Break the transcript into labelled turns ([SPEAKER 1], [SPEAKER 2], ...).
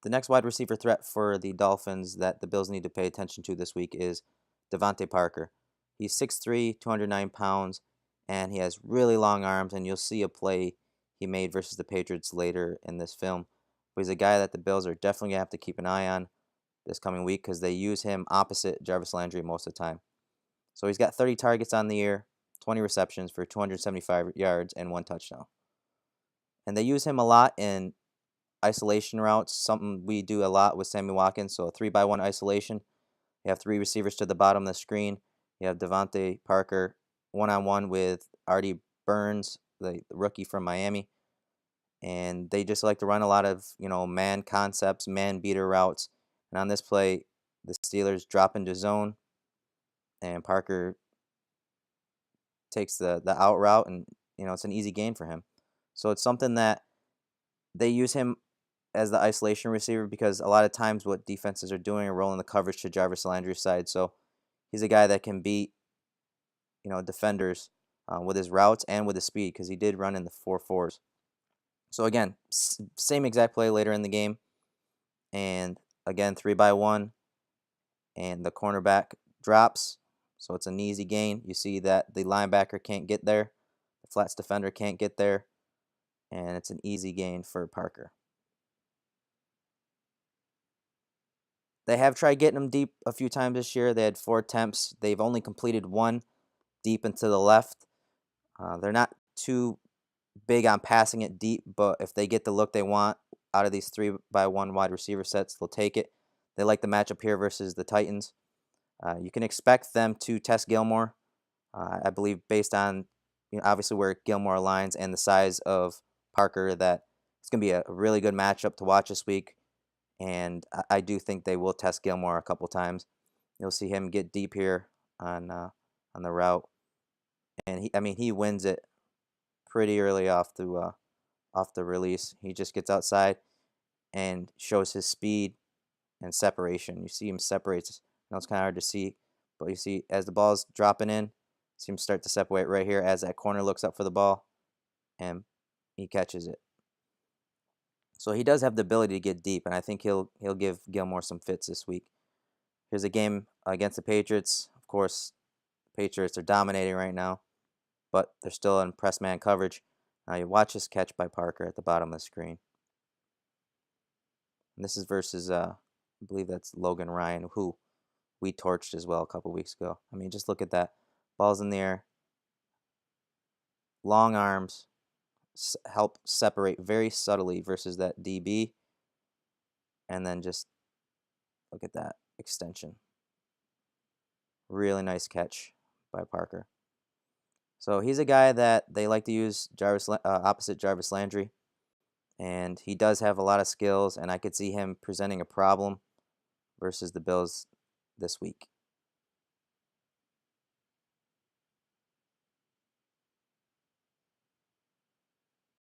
[SPEAKER 1] The next wide receiver threat for the Dolphins that the Bills need to pay attention to this week is Devante Parker. He's 6'3", 209 pounds, and he has really long arms, and you'll see a play he made versus the Patriots later in this film. But he's a guy that the Bills are definitely going to have to keep an eye on this coming week because they use him opposite Jarvis Landry most of the time. So he's got 30 targets on the year, 20 receptions for 275 yards and 1 touchdown. And they use him a lot in isolation routes, something we do a lot with Sammy Watkins. So a 3-by-1 isolation. You have 3 receivers to the bottom of the screen. You have Devante Parker one-on-one with Artie Burns, the rookie from Miami. And they just like to run a lot of, man concepts, man beater routes. And on this play, the Steelers drop into zone, and Parker takes the out route, and it's an easy gain for him. So it's something that they use him as the isolation receiver because a lot of times what defenses are doing are rolling the coverage to Jarvis Landry's side. So he's a guy that can beat defenders with his routes and with his speed because he did run in the 4.4s. So again, same exact play later in the game, and again 3-by-1, and the cornerback drops. So it's an easy gain. You see that the linebacker can't get there, the flats defender can't get there, and it's an easy gain for Parker. They have tried getting him deep a few times this year. They had 4 attempts. They've only completed 1 deep into the left. They're not too big on passing it deep, but if they get the look they want out of these 3-by-1 wide receiver sets, they'll take it. They like the matchup here versus the Titans. You can expect them to test Gilmore. I believe based on obviously where Gilmore aligns and the size of Parker, that it's going to be a really good matchup to watch this week. And I do think they will test Gilmore a couple times. You'll see him get deep here on the route, and he wins it pretty early off the release. He just gets outside and shows his speed and separation. You see him separates. It's kind of hard to see, but you see as the ball's dropping in, see him start to separate right here as that corner looks up for the ball, and he catches it. So he does have the ability to get deep, and I think he'll give Gilmore some fits this week. Here's a game against the Patriots. Of course, the Patriots are dominating right now, but they're still in press man coverage. Now you watch this catch by Parker at the bottom of the screen. And this is versus, I believe that's Logan Ryan, who we torched as well a couple weeks ago. Just look at that. Ball's in the air. Long arms. Help separate very subtly versus that DB, and then just look at that extension. Really nice catch by Parker. So he's a guy that they like to use opposite Jarvis Landry, and he does have a lot of skills, and I could see him presenting a problem versus the Bills this week.